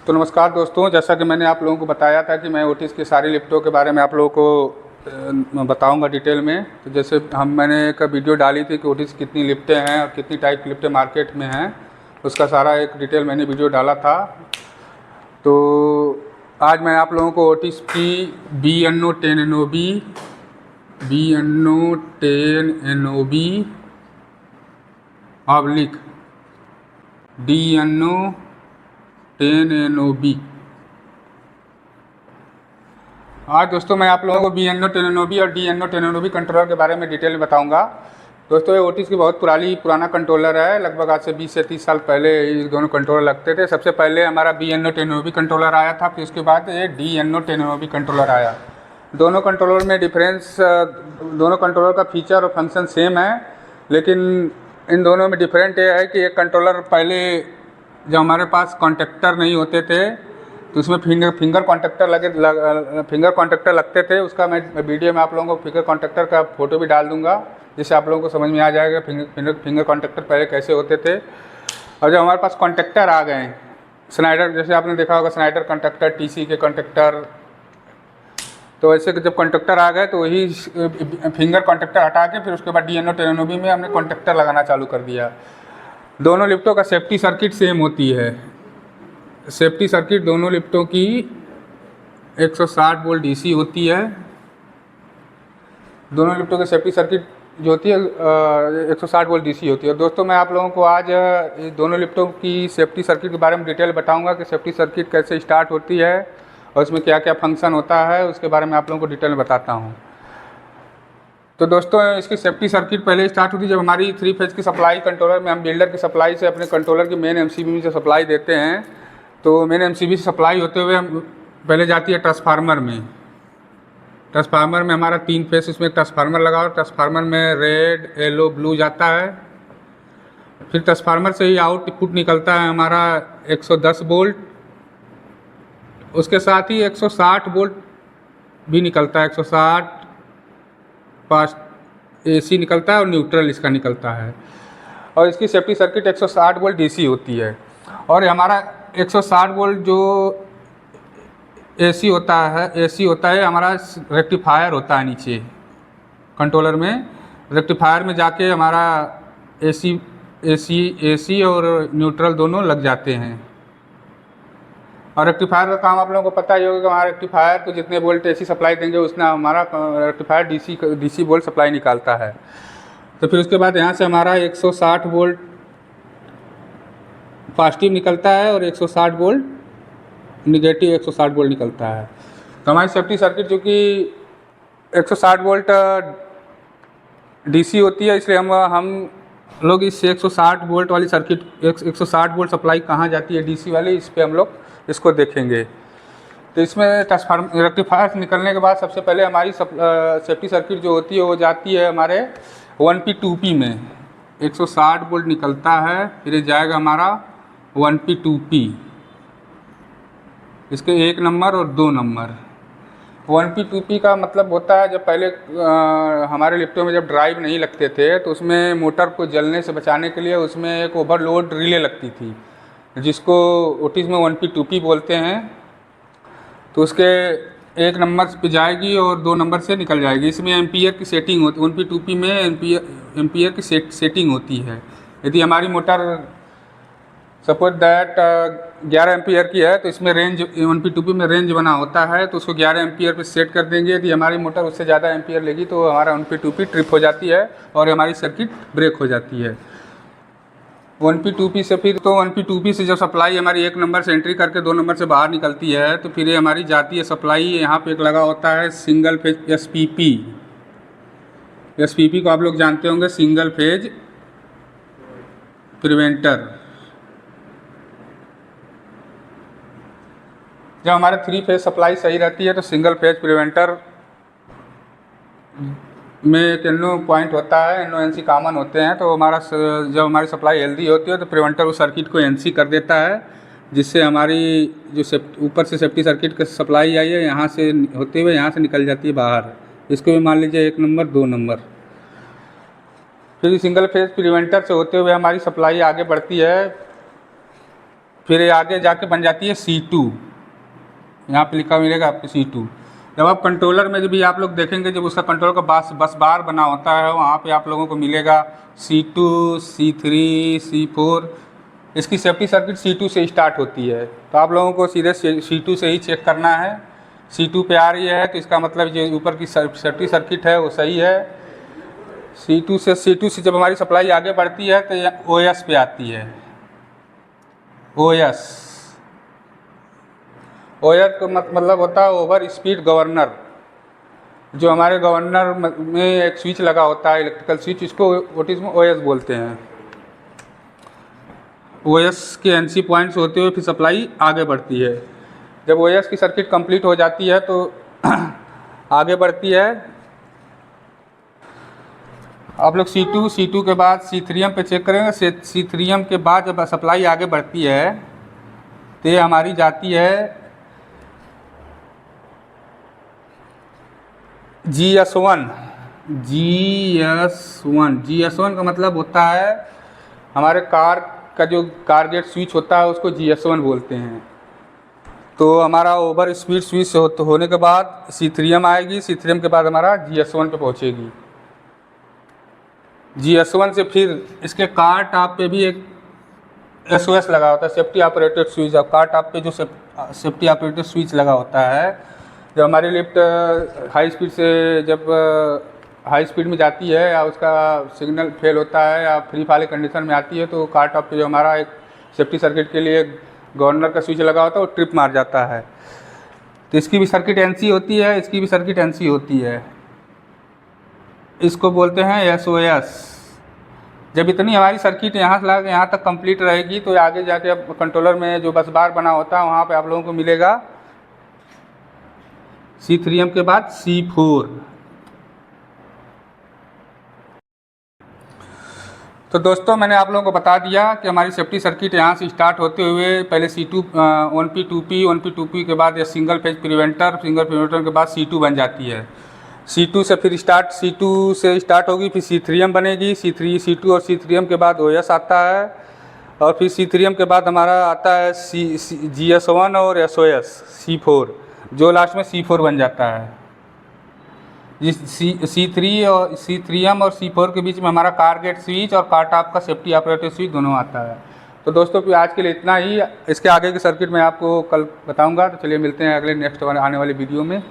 तो नमस्कार दोस्तों, जैसा कि मैंने आप लोगों को बताया था कि मैं ओटिस की सारी लिफ्टों के बारे में आप लोगों को बताऊंगा डिटेल में। तो जैसे मैंने एक वीडियो डाली थी कि ओटिस कितनी लिफ्टें हैं और कितनी टाइप की लिफ्टें मार्केट में हैं, उसका सारा एक डिटेल मैंने वीडियो डाला था। तो आज मैं आप लोगों को ओटिस की BNO 10NOB oblique DNO 10NOB आज दोस्तों मैं आप लोगों को BNO 10NOB और DNO 10NOB कंट्रोलर के बारे में डिटेल में बताऊंगा। दोस्तों ये ओटिस की बहुत पुराना कंट्रोलर है। लगभग आज से 20 से 30 साल पहले ये दोनों कंट्रोलर लगते थे। सबसे पहले हमारा BNO 10NOB कंट्रोलर आया था, फिर उसके बाद ये DNO 10NOB कंट्रोलर आया। दोनों कंट्रोलर में डिफरेंस, दोनों कंट्रोलर का फीचर और फंक्शन सेम है, लेकिन इन दोनों में डिफरेंट ये है कि एक कंट्रोलर पहले जब हमारे पास कॉन्टेक्टर नहीं होते थे तो उसमें फिंगर कॉन्टेक्टर लगते थे। उसका मैं वीडियो में आप लोगों को फिंगर कॉन्टेक्टर का फ़ोटो भी डाल दूंगा, जिससे आप लोगों को समझ में आ जाएगा फिंगर कॉन्टेक्टर पहले कैसे होते थे। और जब हमारे पास कॉन्टेक्टर आ गए, स्नाइडर, जैसे आपने देखा होगा स्नाइडर कॉन्टेक्टर, TC के कॉन्टेक्टर, तो ऐसे जब कॉन्टेक्टर आ गए तो वही फिंगर कॉन्टेक्टर हटा के फिर उसके बाद DNO 10NOB में हमने कॉन्टेक्टर लगाना चालू कर दिया। दोनों लिफ्टों का सेफ्टी सर्किट सेम होती है। सेफ्टी सर्किट दोनों लिफ्टों की 160 वोल्ट DC होती है। दोनों लिफ्टों की सेफ्टी सर्किट जो होती है 160 वोल्ट DC होती है। दोस्तों मैं आप लोगों को आज दोनों लिफ्टों की सेफ्टी सर्किट के बारे में डिटेल बताऊंगा कि सेफ्टी सर्किट कैसे स्टार्ट होती है और उसमें क्या क्या फंक्शन होता है, उसके बारे में आप लोगों को डिटेल में बताता हूँ। तो दोस्तों इसकी सेफ्टी सर्किट पहले स्टार्ट होती है जब हमारी 3 फेज की सप्लाई कंट्रोलर में, हम बिल्डर की सप्लाई से अपने कंट्रोलर की मेन MCB में जो सप्लाई देते हैं, तो मेन MCB से सप्लाई होते हुए हम पहले जाती है ट्रांसफार्मर में। ट्रांसफार्मर में हमारा 3 फेज, इसमें ट्रांसफार्मर लगा और ट्रांसफार्मर में रेड, येलो, ब्लू जाता है। फिर ट्रांसफार्मर से ही आउटपुट निकलता है हमारा 110 वोल्ट, उसके साथ ही 160 वोल्ट भी निकलता है। 160 फास्ट AC निकलता है और न्यूट्रल इसका निकलता है। और इसकी सेफ्टी सर्किट 160 वोल्ट DC होती है। और हमारा 160 वोल्ट जो AC होता है हमारा रेक्टिफायर होता है नीचे कंट्रोलर में। रेक्टिफायर में जाके हमारा AC और न्यूट्रल दोनों लग जाते हैं। और रेक्टिफायर का काम आप लोगों को पता ही होगा कि हमारा रेक्टिफायर को जितने वोल्ट AC सप्लाई देंगे उतना हमारा रेक्टिफायर DC वोल्ट सप्लाई निकालता है। तो फिर उसके बाद यहाँ से हमारा 160 वोल्ट पॉजिटिव निकलता है और 160 वोल्ट निगेटिव 160 वोल्ट निकलता है। तो हमारी सेफ्टी सर्किट जो कि 160 वोल्ट DC होती है, इसलिए हम लोग इस 160 वोल्ट वाली सर्किट, 160 वोल्ट सप्लाई कहाँ जाती है DC वाली, इस पर हम लोग इसको देखेंगे। तो इसमें रेक्टिफायर निकलने के बाद सबसे पहले हमारी सेफ्टी सर्किट जो होती है वो जाती है हमारे 1P 2P में। 160 वोल्ट निकलता है, फिर ये जाएगा हमारा 1P 2P, इसके 1 नंबर और 2 नंबर। 1P 2P का मतलब होता है जब पहले हमारे लिफ्टों में जब ड्राइव नहीं लगते थे तो उसमें मोटर को जलने से बचाने के लिए उसमें एक ओवरलोड रिले लगती थी, जिसको ओटिस में 1P 2P बोलते हैं। तो उसके 1 नंबर पे जाएगी और 2 नंबर से निकल जाएगी। इसमें एम्पियर की सेटिंग होती है। 1P 2P में एम्पियर की सेटिंग होती है। यदि हमारी मोटर सपोज दैट 11 एम्पियर की है तो इसमें रेंज 1P 2P में रेंज बना होता है, तो उसको 11 एम्पियर पे सेट कर देंगे। यदि हमारी मोटर उससे ज़्यादा एम्पियर लेगी तो हमारा 1P 2P ट्रिप हो जाती है और हमारी सर्किट ब्रेक हो जाती है। 1P 2P से फिर तो 1P 2P से जब सप्लाई हमारी 1 नंबर से एंट्री करके 2 नंबर से बाहर निकलती है तो फिर ये हमारी जाती है सप्लाई। यहाँ पे एक लगा होता है सिंगल फेज SPP। SPP को आप लोग जानते होंगे, सिंगल फेज प्रिवेंटर। जब हमारे 3 फेज सप्लाई सही रहती है तो सिंगल फेज प्रिवेंटर में एक NO पॉइंट होता है, NO NC कॉमन होते हैं। तो हमारा जब हमारी सप्लाई हेल्दी होती है तो प्रिवेंटर उस सर्किट को NC कर देता है, जिससे हमारी जो ऊपर से सेफ्टी सर्किट की सप्लाई आई है यहाँ से होते हुए यहाँ से निकल जाती है बाहर। इसको भी मान लीजिए 1 नंबर 2 नंबर। फिर सिंगल फेज प्रिवेंटर से होते हुए हमारी सप्लाई आगे बढ़ती है फिर ये आगे जाके बन जाती है C2, यहाँ पे लिखा मिलेगा आपको C2। जब आप कंट्रोलर में जब भी आप लोग देखेंगे, जब उसका कंट्रोलर का बस बार बना होता है, वहाँ पे आप लोगों को मिलेगा C2, C3, C4। इसकी सेफ्टी सर्किट C2 से स्टार्ट होती है, तो आप लोगों को सीधे C2 से ही चेक करना है। C2 पे आ रही है तो इसका मतलब जो ऊपर की सेफ्टी सर्किट है वो सही है। C2 से जब हमारी सप्लाई आगे बढ़ती है तो ये OS पे आती है। OS का मतलब होता है ओवर स्पीड गवर्नर। जो हमारे गवर्नर में एक स्विच लगा होता है, इलेक्ट्रिकल स्विच, इसको ओटिस में OS बोलते हैं। OS के NC पॉइंट्स होते हुए फिर सप्लाई आगे बढ़ती है। जब OS की सर्किट कंप्लीट हो जाती है तो आगे बढ़ती है। आप लोग C2 के बाद C3M पे चेक करेंगे। C3M के बाद जब सप्लाई आगे बढ़ती है तो ये हमारी जाती है GS1 का मतलब होता है हमारे कार का जो कार गेट स्विच होता है उसको GS1 बोलते हैं। तो हमारा ओवर स्पीड स्विच होने के बाद C3M आएगी। C3M के बाद हमारा GS1 पे पहुँचेगी। GS1 से फिर इसके कार टॉप पे भी एक SOS लगा होता है, सेफ्टी ऑपरेटेड स्विच। अब कार टॉप पे जो सेफ्टी ऑपरेटेड स्विच लगा होता है, जब हमारी लिफ्ट हाई स्पीड में जाती है या उसका सिग्नल फेल होता है या फ्री फॉल कंडीशन में आती है, तो कार टॉप पे जो हमारा एक सेफ्टी सर्किट के लिए गवर्नर का स्विच लगा होता है वो ट्रिप मार जाता है। तो इसकी भी सर्किट NC होती है, इसकी भी सर्किट NC होती है। इसको बोलते हैं SOS। जब इतनी हमारी सर्किट यहाँ से लगा के यहाँ तक कंप्लीट रहेगी तो आगे जाके अब कंट्रोलर में जो बस बार बना होता है वहाँ पे आप लोगों को मिलेगा C3M के बाद C4। तो दोस्तों मैंने आप लोगों को बता दिया कि हमारी सेफ्टी सर्किट यहाँ से स्टार्ट होते हुए पहले C2 1P 2P के बाद या सिंगल प्रिवेंटर के बाद C2 बन जाती है। C2 से स्टार्ट होगी, फिर C3M बनेगी। C2 और C3M के बाद OS आता है, और फिर C3M के बाद हमारा आता है GS1 और SOS C4, जो लास्ट में C4 बन जाता है। C3M और C4 के बीच में हमारा कार गेट स्विच और कार टॉप का सेफ्टी ऑपरेटेड स्विच दोनों आता है। तो दोस्तों फिर आज के लिए इतना ही। इसके आगे की सर्किट मैं आपको कल बताऊंगा। तो चलिए मिलते हैं अगले नेक्स्ट आने वाले वीडियो में।